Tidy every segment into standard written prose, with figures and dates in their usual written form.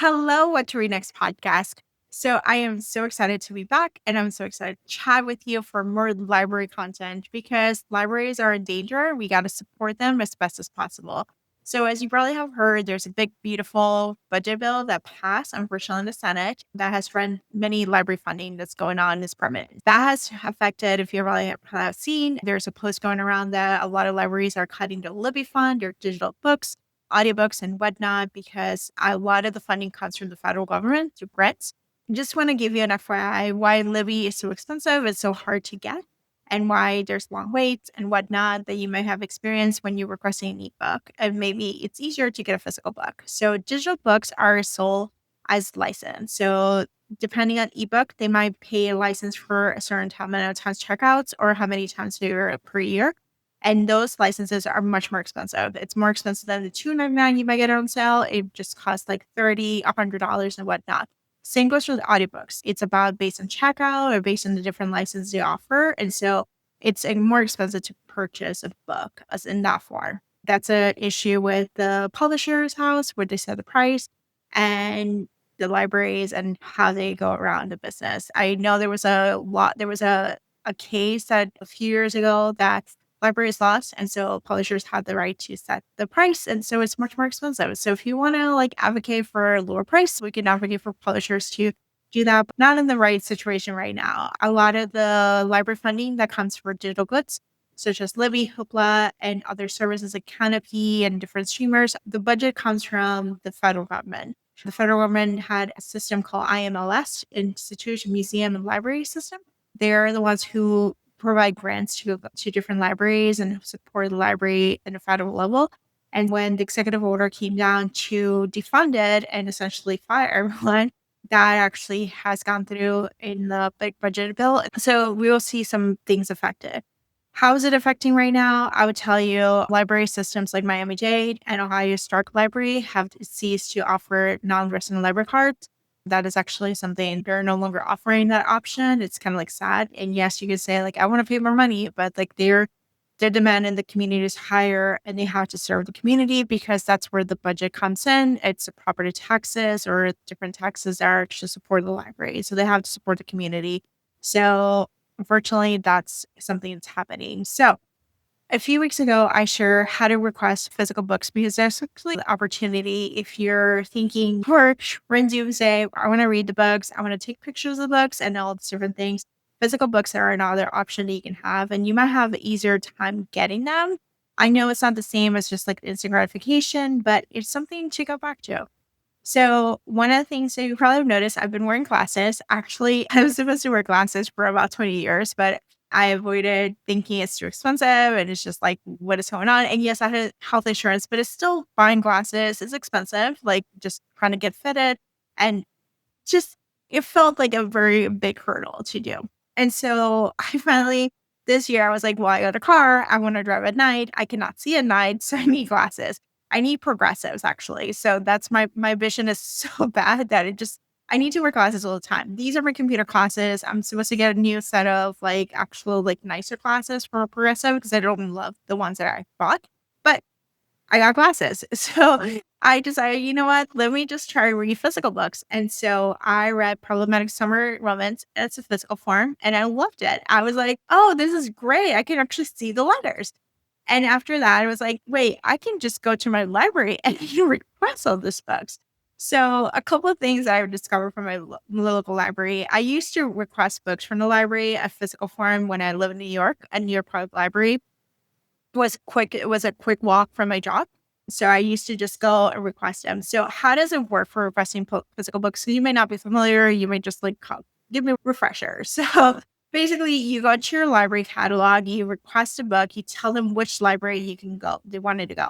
Hello, What to Read Next podcast. So I am so excited to be back and I'm so excited to chat with you for more library content because libraries are in danger. We got to support them as best as possible. So as you probably have heard, there's a big, beautiful budget bill that passed, unfortunately, in the Senate that has run many library funding that's going on is permanent. That has affected, if you probably have seen, there's a post going around that a lot of libraries are cutting the Libby fund, their digital books, audiobooks and whatnot, because a lot of the funding comes from the federal government through grants. Just want to give you an FYI why Libby is so expensive, it's so hard to get, and why there's long waits and whatnot that you might have experienced when you're requesting an ebook. And maybe it's easier to get a physical book. So digital books are sold as licensed. So depending on ebook, they might pay a license for a certain amount of times checkouts or how many times per year. And those licenses are much more expensive. It's more expensive than the $2.99 you might get on sale. It just costs like $30, $100 and whatnot. Same goes for the audiobooks. It's about based on checkout or based on the different licenses they offer. And so it's more expensive to purchase a book as in that form. That's an issue with the publisher's house where they set the price and the libraries and how they go around the business. I know there was a case that a few years ago that libraries lost, and so publishers had the right to set the price, and so it's much more expensive. So if you want to advocate for a lower price, we can advocate for publishers to do that, but not in the right situation right now. A lot of the library funding that comes for digital goods, such as Libby, Hoopla, and other services like Canopy and different streamers, the budget comes from the federal government. The federal government had a system called IMLS, Institution, Museum, and Library System. They're the ones who provide grants to different libraries and support the library at a federal level. And when the executive order came down to defund it and essentially fire everyone, that actually has gone through in the big budget bill. So we will see some things affected. How is it affecting right now? I would tell you library systems like Miami-Dade and Ohio Stark Library have ceased to offer non-resident library cards. That is actually something they're no longer offering that option. It's kind of sad. And yes, you could say I want to pay more money, but their demand in the community is higher and they have to serve the community because that's where the budget comes in. It's the property taxes or different taxes that are to support the library. So they have to support the community. So unfortunately, that's something that's happening. So a few weeks ago, I shared how to request physical books because there's actually the opportunity if you're thinking, or friends you say, I want to read the books, I want to take pictures of the books and all these different things. Physical books are another option that you can have, and you might have an easier time getting them. I know it's not the same as just instant gratification, but it's something to go back to. So one of the things that you probably have noticed, I've been wearing glasses. Actually, I was supposed to wear glasses for about 20 years, but I avoided thinking it's too expensive and it's just what is going on? And yes, I had health insurance, but it's still buying glasses. It's expensive, just trying to get fitted. And just, it felt like a very big hurdle to do. And so I finally, this year, I was well, I got a car. I want to drive at night. I cannot see at night, so I need glasses. I need progressives, actually. So that's my vision is so bad that I need to wear glasses all the time. These are my computer classes. I'm supposed to get a new set of actual nicer glasses for progressive because I don't love the ones that I bought. But I got glasses. So I decided, you know what? Let me just try read physical books. And so I read Problematic Summer Romance. It's a physical form. And I loved it. I was like, oh, this is great. I can actually see the letters. And after that, I was like, wait, I can just go to my library and request all these books. So a couple of things I discovered from my local library. I used to request books from the library, a physical form when I lived in New York, a New York Public Library was quick. It was a quick walk from my job. So I used to just go and request them. So how does it work for requesting physical books? So you may not be familiar. You may just give me a refresher. So basically you go to your library catalog, you request a book, you tell them which library you can go. They wanted to go.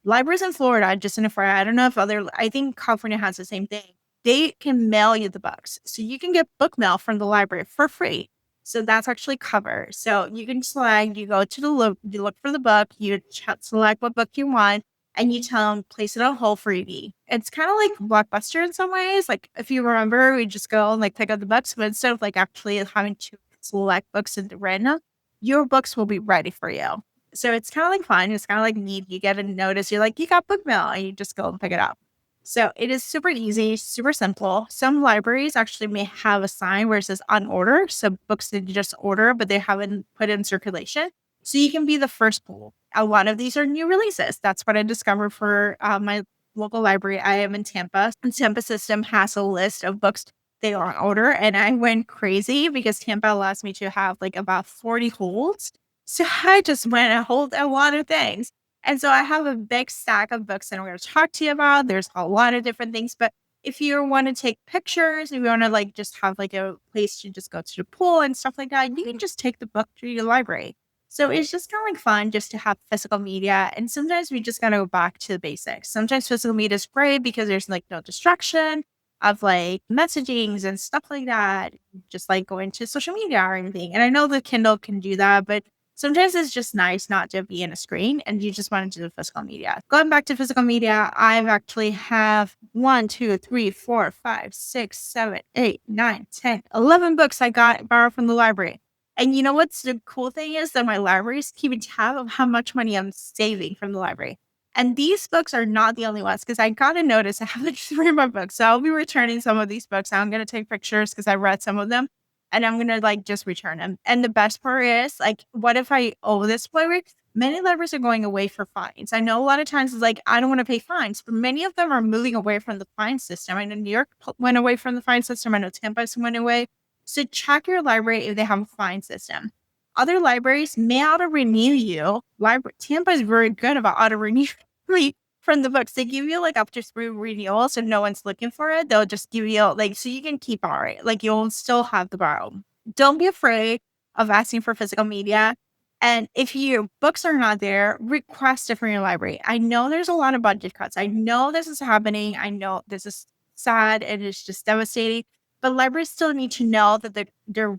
Libraries in Florida, just in FYI, I don't know if I think California has the same thing. They can mail you the books. So you can get book mail from the library for free. So that's actually covered. So you can select, you go to you look for the book, you select what book you want, and you tell them, place it on hold for ED. It's kind of like Blockbuster in some ways. If you remember, we just go and pick up the books, but instead of actually having to select books at random, your books will be ready for you. So it's kind of fun. It's kind of neat. You get a notice. You're you got book mail, and you just go and pick it up. So it is super easy, super simple. Some libraries actually may have a sign where it says on order. So books that you just order, but they haven't put in circulation. So you can be the first pull. A lot of these are new releases. That's what I discovered for my local library. I am in Tampa, and Tampa system has a list of books they are on order. And I went crazy because Tampa allows me to have like about 40 holds. So I just went and hold a lot of things. And so I have a big stack of books that I'm going to talk to you about. There's a lot of different things, but if you want to take pictures, if you want to like just have like a place to just go to the pool and stuff like that, you can just take the book to your library. So it's just kind of like fun just to have physical media. And sometimes we just got to go back to the basics. Sometimes physical media is great because there's like no distraction of like messagings and stuff like that, just like going to social media or anything. And I know the Kindle can do that, but sometimes it's just nice not to be in a screen and you just want to do the physical media. Going back to physical media, I've actually have 1, 2, 3, 4, 5, 6, 7, 8, 9, 10, 11 books I got borrowed from the library. And you know what's the cool thing is that my library is keeping tab of how much money I'm saving from the library. And these books are not the only ones because I got a notice I have like 3 more books. So I'll be returning some of these books. I'm going to take pictures because I read some of them and I'm going to like just return them. And the best part is like, what if I owe this library? Many libraries are going away for fines. I know a lot of times it's like, I don't want to pay fines, but many of them are moving away from the fine system. I know New York went away from the fine system. I know Tampa went away. So check your library if they have a fine system. Other libraries may auto-renew you. Tampa is very good about auto-renew from the books. They give you like up to 3 renewals if no one's looking for it. They'll just give you like, so you can keep borrowing. Like you'll still have the borrow. Don't be afraid of asking for physical media. And if your books are not there, request it from your library. I know there's a lot of budget cuts. I know this is happening. I know this is sad and it's just devastating. But libraries still need to know that their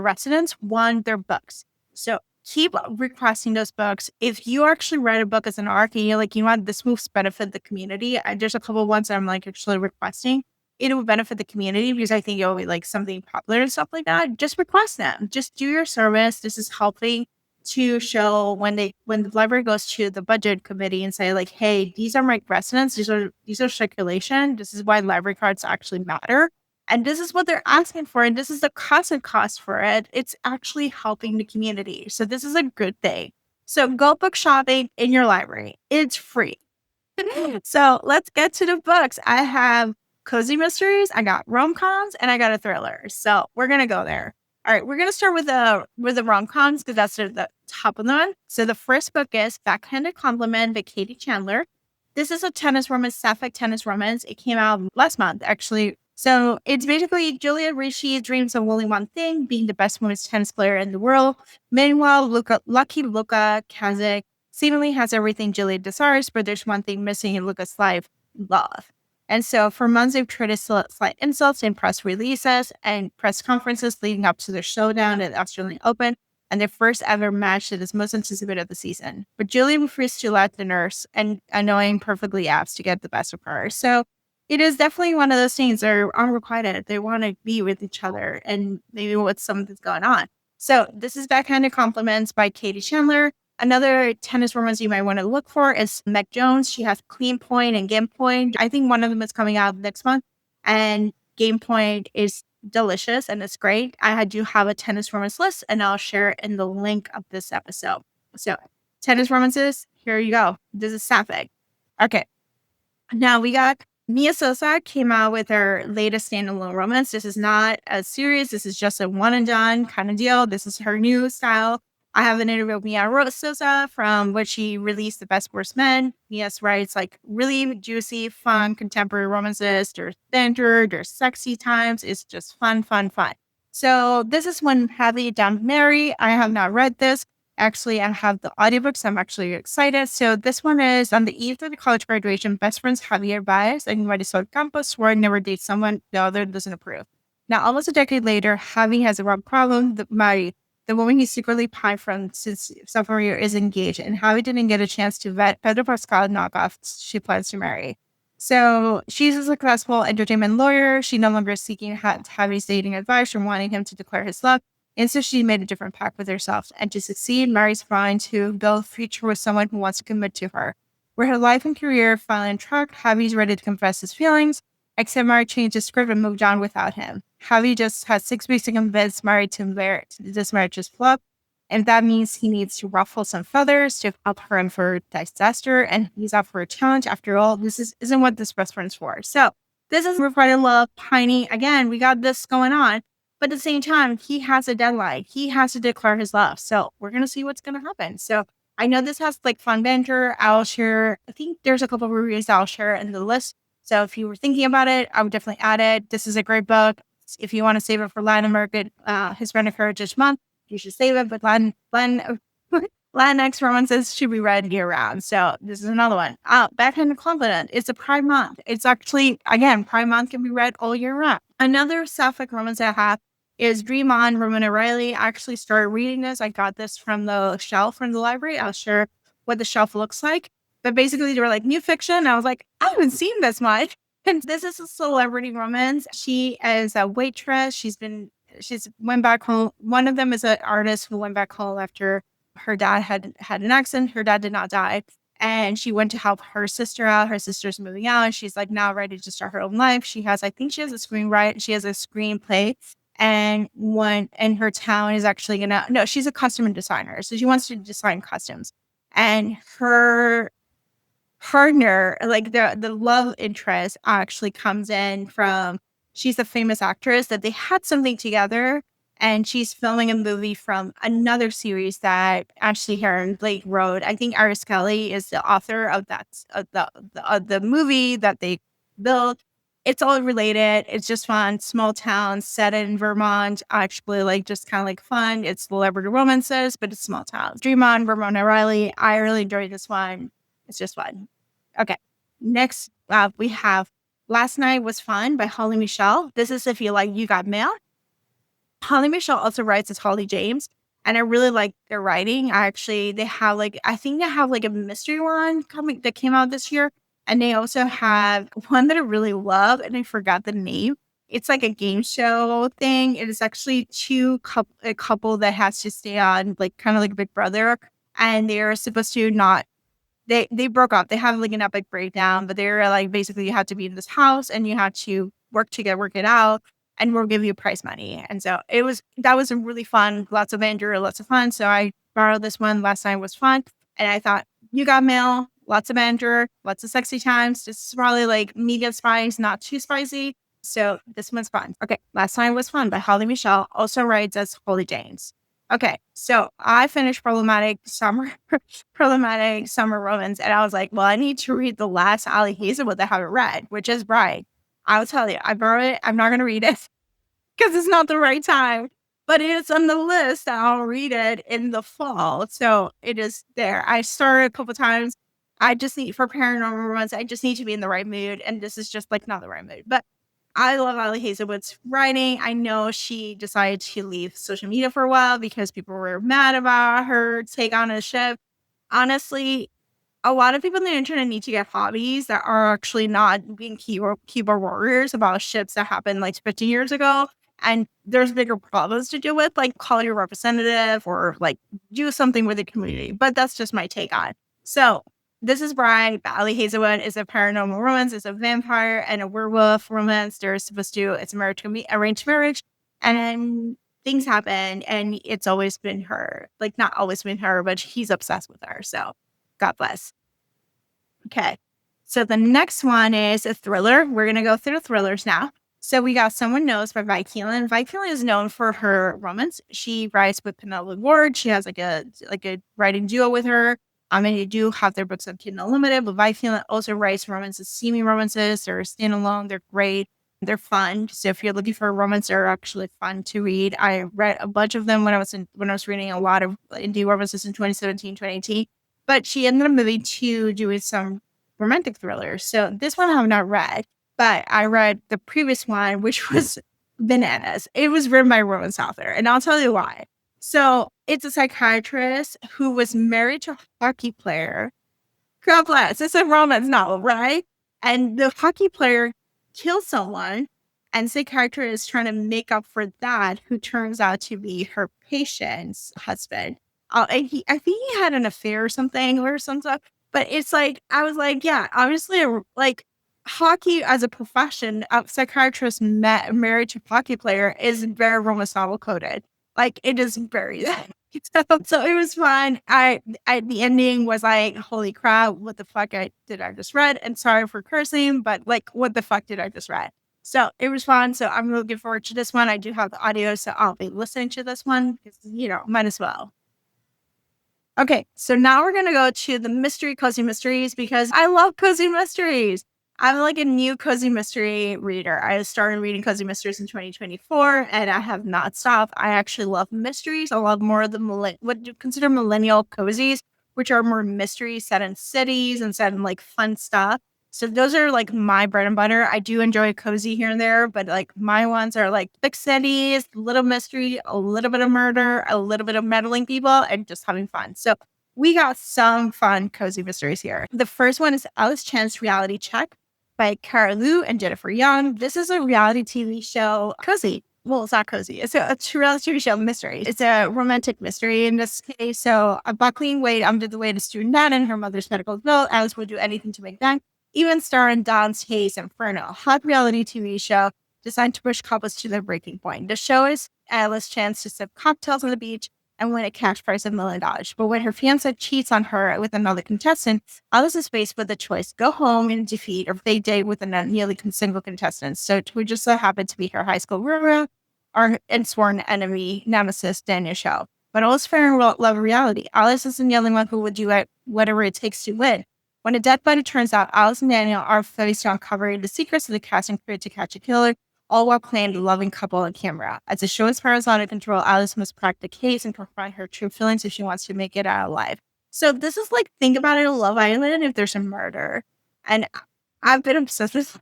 residents want their books. So keep requesting those books. If you actually read a book as an ARC and you're like, you know what, this will benefit the community. There's a couple of ones that I'm like actually requesting. It will benefit the community because I think it'll be like something popular and stuff like that. Just request them. Just do your service. This is helping to show when the library goes to the budget committee and say like, hey, these are my residents. These are circulation. This is why library cards actually matter. And this is what they're asking for. And this is the cost for it. It's actually helping the community. So this is a good thing. So go book shopping in your library. It's free. So let's get to the books. I have cozy mysteries, I got rom-coms, and I got a thriller. So we're going to go there. All right, we're going to start with the rom-coms because that's the top of the one. So the first book is Backhanded Compliment by Katie Chandler. This is a tennis romance, sapphic tennis romance. It came out last month, actually. So it's basically Julia Ricci dreams of only one thing, being the best women's tennis player in the world. Meanwhile, lucky Luka Kazik seemingly has everything Julia desires, but there's one thing missing in Luka's life: love. And so for months, they've traded slight insults in press releases and press conferences leading up to their showdown at the Australian Open and their first ever match that is most anticipated of the season. But Julia refused to let the nurse and annoying perfectly apps to get the best of her. So it is definitely one of those things. They're unrequited. They want to be with each other and maybe with something's going on. So this is Backhanded Compliments by Katie Chandler. Another tennis romance you might want to look for is Meg Jones. She has Clean Point and Game Point. I think one of them is coming out next month. And Game Point is delicious and it's great. I do have a tennis romance list and I'll share it in the link of this episode. So tennis romances, here you go. This is Sapphic. Okay. Now we got Mia Sosa came out with her latest standalone romance. This is not a series. This is just a one and done kind of deal. This is her new style. I have an interview with Mia Sosa from which she released The Best Worst Men. Mia writes like really juicy, fun, contemporary romances. There's banter, there's sexy times. It's just fun. So this is when Javi Met Mari. I have not read this. Actually, I have the audiobooks. I'm actually excited. So this one is on the eve of the college graduation. Best friends Javier Baez and Marisol Campos swore never date someone the other doesn't approve. Now, almost a decade later, Javi has a wrong problem. Mari, the woman he secretly pined from since sophomore year, is engaged, and Javi didn't get a chance to vet Pedro Pascal knockoffs she plans to marry. So she's a successful entertainment lawyer. She no longer is seeking Javi's dating advice or wanting him to declare his love. And so she made a different pact with herself. And to succeed, Mary's trying to build a future with someone who wants to commit to her. Where her life and career finally on track, Javi's ready to confess his feelings, except Mari changed his script and moved on without him. Javi just has 6 weeks to convince Mari to this marriage is flop, and that means he needs to ruffle some feathers to prepare him for disaster, and he's up for a challenge. After all, isn't what this best friend's for. So this is Requited Love, Piney. Again, we got this going on. But at the same time, he has a deadline. He has to declare his love. So we're going to see what's going to happen. So I know this has like fun banter. I'll share, I think there's a couple of reviews I'll share in the list. So if you were thinking about it, I would definitely add it. This is a great book. If you want to save it for Latin American Hispanic Heritage Month, you should save it. But Latinx romances should be read year round. So this is another one. Backhanded Compliment. It's a Pride Month. It's actually, again, Pride Month can be read all year round. Another sapphic romance I have is Dream On, Roman O'Reilly. I actually started reading this. I got this from the shelf from the library. I'll share what the shelf looks like. But basically, they were like new fiction. I was like, I haven't seen this much. And this is a celebrity romance. She is a waitress. She's went back home. One of them is an artist who went back home after her dad had an accident. Her dad did not die. And she went to help her sister out. Her sister's moving out. And she's like now ready to start her own life. I think she has a screenplay. And one in her town is actually she's a costume designer. So she wants to design costumes. And her partner, like the love interest actually comes in from, she's a famous actress that they had something together. And she's filming a movie from another series that Ashley Heron Blake wrote. I think Iris Kelly is the author of that, the movie that they built. It's all related. It's just fun. Small town set in Vermont. Actually, like just kind of like fun. It's celebrity romances, but it's small town. Dream On, Vermont O'Reilly. I really enjoyed this one. It's just fun. Okay. Next, we have Last Night Was Fun by Holly Michelle. This is if you like You Got Mail. Holly Michelle also writes as Holly James, and I really like their writing. I think they have like a mystery one that came out this year, and they also have one that I really love, and I forgot the name. It's like a game show thing. It is actually a couple that has to stay on like kind of like Big Brother, and they're supposed to not. They broke up. They have like an epic breakdown, but they're like basically you had to be in this house and you had to work it out, and we'll give you prize money. And so that was a really fun, lots of banter, lots of fun. So I borrowed this one. Last Night Was Fun. And I thought, You Got Mail, lots of banter, lots of sexy times. This is probably like medium spice, not too spicy. So this one's fun. Okay. Last Night Was Fun by Holly Michelle, also writes as Holly James. Okay. So I finished problematic summer romance. And I was like, well, I need to read the last Ali Hazelwood that I haven't read, which is Bride. I'll tell you, I borrowed it. I'm not going to read it because it's not the right time, but it's on the list. I'll read it in the fall. So it is there. I started a couple times. I just need, for paranormal romance, I just need to be in the right mood. And this is just like not the right mood. But I love Ali Hazelwood's writing. I know she decided to leave social media for a while because people were mad about her take on a ship. Honestly, a lot of people on the internet need to get hobbies that are actually not being keyboard warriors about ships that happened like 50 years ago. And there's bigger problems to deal with, like call your representative or like do something with the community. But that's just my take on it. So this is Bride. Ali Hazelwood is a paranormal romance. It's a vampire and a werewolf romance. It's arranged marriage. And things happen. And it's always been her. Like not always been her, but he's obsessed with her. So God bless. Okay. So the next one is a thriller. We're going to go through the thrillers now. So we got Someone Knows by Vi Keeland. Vi Keeland is known for her romance. She writes with Penelope Ward. She has like a writing duo with her. And they do have their books on Kindle Unlimited, but Vi Keeland also writes romances, semi romances. They're standalone. They're great. They're fun. So if you're looking for a romance, they're actually fun to read. I read a bunch of them when I was reading a lot of indie romances in 2017, 2018. But she ended up moving to doing some romantic thrillers. So this one I have not read, but I read the previous one, which was bananas. It was written by a romance author, and I'll tell you why. So it's a psychiatrist who was married to a hockey player. God bless. It's a romance novel, right? And the hockey player kills someone, and psychiatrist is trying to make up for that, who turns out to be her patient's husband. And I think he had an affair or something. But it's like, I was like, yeah, obviously, like hockey as a profession, a psychiatrist married to a hockey player is very romance novel coded. Like it is very, so it was fun. The ending was like, holy crap, what the fuck did I just read? And sorry for cursing, but like, what the fuck did I just read? So it was fun. So I'm looking forward to this one. I do have the audio, so I'll be listening to this one because, might as well. Okay, so now we're gonna go to the mystery cozy mysteries because I love cozy mysteries. I'm like a new cozy mystery reader. I started reading cozy mysteries in 2024 and I have not stopped. I actually love mysteries. I love more of the what you consider millennial cozies, which are more mysteries set in cities and set in like fun stuff. So those are like my bread and butter. I do enjoy cozy here and there, but like my ones are like big cities, little mystery, a little bit of murder, a little bit of meddling people, and just having fun. So we got some fun cozy mysteries here. The first one is Alice Chan's Reality Check by Cara Liu and Jennifer Young. This is a reality TV show, cozy. Well, it's not cozy. It's a reality TV show mystery. It's a romantic mystery in this case. So a buckling weight under the weight of student debt and her mother's medical bill. Alice would do anything to make bank, even star in Dawn's Hayes Inferno, a hot reality TV show designed to push couples to their breaking point. The show is Alice's chance to sip cocktails on the beach and win a cash prize of $1,000,000. But when her fiancé cheats on her with another contestant, Alice is faced with the choice: go home in defeat or they date with a nearly single contestant. So it would just so happen to be her high school roommate and sworn enemy, nemesis, Daniel Shaw. But all is fair in love reality. Alice isn't the only one who would do whatever it takes to win. When a dead body turns out, Alice and Daniel are faced to uncovering the secrets of the casting crew to catch a killer, all while playing the loving couple on camera. As the show spirals out of control, Alice must crack the case and confront her true feelings if she wants to make it out alive. So this is like, think about it, Love Island if there's a murder. And I've been obsessed with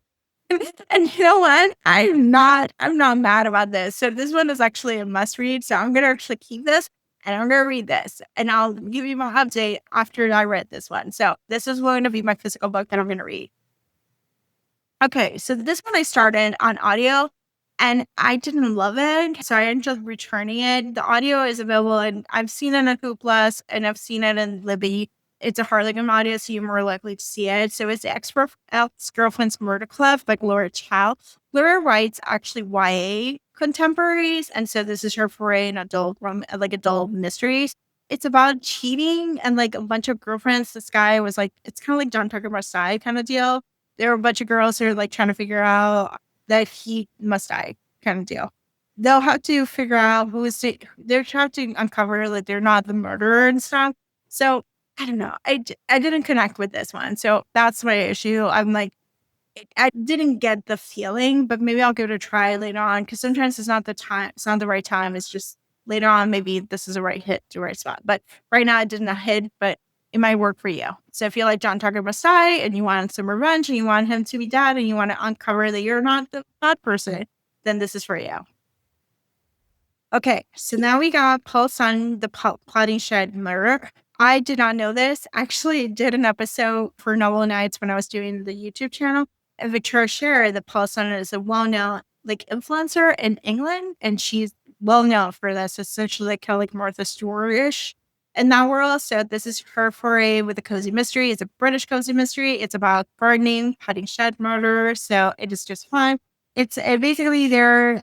and you know what? I'm not mad about this. So this one is actually a must read. So I'm gonna actually keep this and I'm gonna read this. And I'll give you my update after I read this one. So this is going to be my physical book that I'm gonna read. Okay, so this one I started on audio and I didn't love it. So I ended up returning it. The audio is available and I've seen it on Plus and I've seen it in Libby. It's a Harlequin audio, so you're more likely to see it. So it's Ex-Girlfriend's Murder Club by Laura Chow. Laura writes actually YA contemporaries, and so this is her foray in adult mysteries. It's about cheating and like a bunch of girlfriends. This guy was like, it's kind of like John Tucker Must Die kind of deal. There were a bunch of girls who are like trying to figure out that he must die kind of deal. They'll have to figure out they're trying to uncover like they're not the murderer and stuff. So I don't know. I didn't connect with this one. So that's my issue. I'm like, I didn't get the feeling, but maybe I'll give it a try later on because sometimes it's not the time. It's not the right time. It's just later on, maybe this is a right hit to right spot. But right now, it didn't hit, but it might work for you. So if you like John Tucker Must Die and you want some revenge and you want him to be dead and you want to uncover that you're not the bad person, then this is for you. Okay, so now we got Pulse on the Plotting Shed Murder. I did not know this. Actually, I did an episode for Novel Nights when I was doing the YouTube channel. And Victoria Scherer, the Paul Son, is a well-known like influencer in England, and she's well known for this. Essentially, like kind of like Martha Stewart-ish in that world. So this is her foray with a cozy mystery. It's a British cozy mystery. It's about gardening, Plotting Shed Murder. So it is just fun. It's basically they're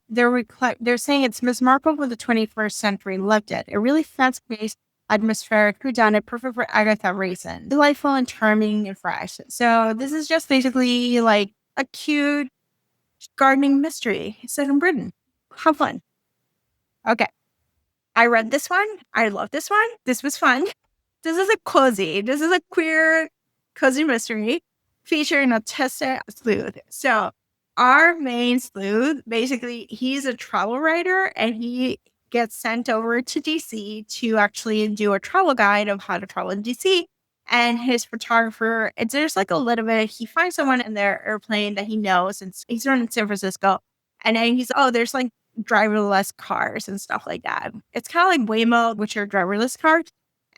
saying it's Miss Marple with the 21st century loved it. A really fast-paced, atmospheric whodunit, perfect for Agatha Raisin. Delightful and charming and fresh. So this is just basically like a cute gardening mystery set in Britain. How fun. Okay. I read this one. I love this one. This was fun. This is a cozy. This is a queer cozy mystery featuring a autistic sleuth. So our main sleuth, basically, he's a travel writer and he gets sent over to DC to actually do a travel guide of how to travel in DC. And his photographer, there's like a little bit, he finds someone in their airplane that he knows, and he's in San Francisco. And then he's, there's like driverless cars and stuff like that. It's kind of like Waymo, which are driverless cars.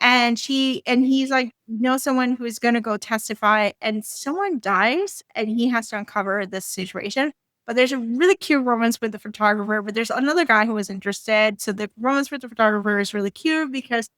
And he's like, knows someone who's going to go testify, and someone dies and he has to uncover this situation. But there's a really cute romance with the photographer, but there's another guy who was interested. So the romance with the photographer is really cute because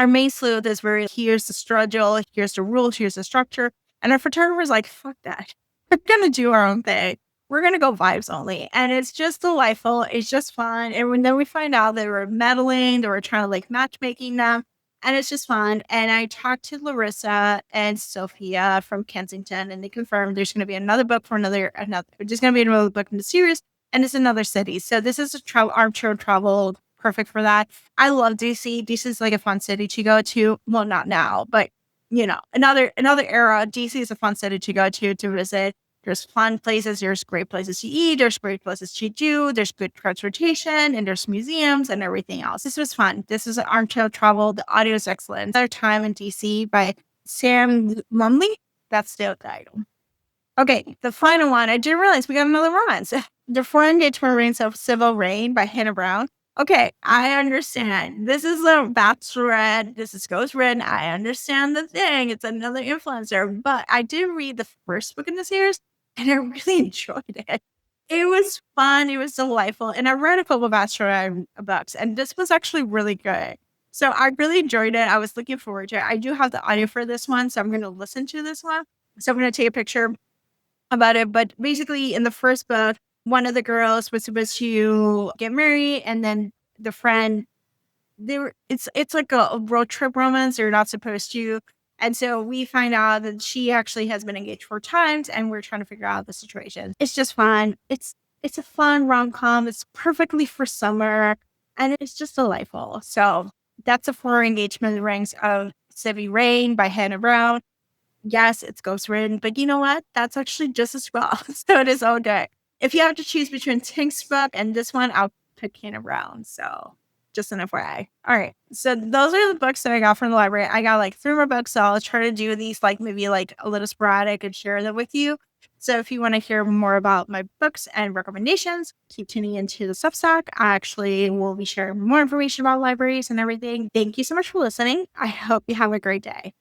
our main sleuth is very, here's the schedule, here's the rules, here's the structure. And our photographer's like, fuck that. We're going to do our own thing. We're going to go vibes only. And it's just delightful. It's just fun. And then we find out they were meddling, they were trying to like matchmaking them. And it's just fun. And I talked to Larissa and Sophia from Kensington, and they confirmed there's going to be another book for there's going to be another book in the series, and it's another city. So this is a armchair travel, perfect for that. I love DC. DC is like a fun city to go to. Well, not now, but another era. DC is a fun city to go to visit. There's fun places. There's great places to eat. There's great places to do. There's good transportation, and there's museums and everything else. This was fun. This is armchair travel. The audio is excellent. Another Time in DC by Sam Lumley. That's the title. Okay, the final one. I didn't realize we got another romance. The Four Engagement Rings of Civil Rain by Hannah Brown. Okay, I understand. This is a bachelorette. This is Ghost Written. I understand the thing. It's another influencer. But I did read the first book in the series, and I really enjoyed it. It was fun. It was delightful. And I read a couple of bachelorette books, and this was actually really good. So I really enjoyed it. I was looking forward to it. I do have the audio for this one, so I'm going to listen to this one. So I'm going to take a picture about it. But basically, in the first book, one of the girls was supposed to get married, and then the friend, it's like a road trip romance. They're not supposed to. And so we find out that she actually has been engaged 4 times, and we're trying to figure out the situation. It's just fun. It's a fun rom-com. It's perfectly for summer, and it's just delightful. So that's the 4 Engagement Rings of Civil Rain by Hannah Brown. Yes, it's ghost written, but you know what? That's actually just as well. So it is okay. If you have to choose between Tink's book and this one, I'll pick Hannah Brown. So just an FYI. All right. So those are the books that I got from the library. I got like 3 more books. So I'll try to do these like maybe like a little sporadic and share them with you. So if you want to hear more about my books and recommendations, keep tuning into the Substack. I actually will be sharing more information about libraries and everything. Thank you so much for listening. I hope you have a great day.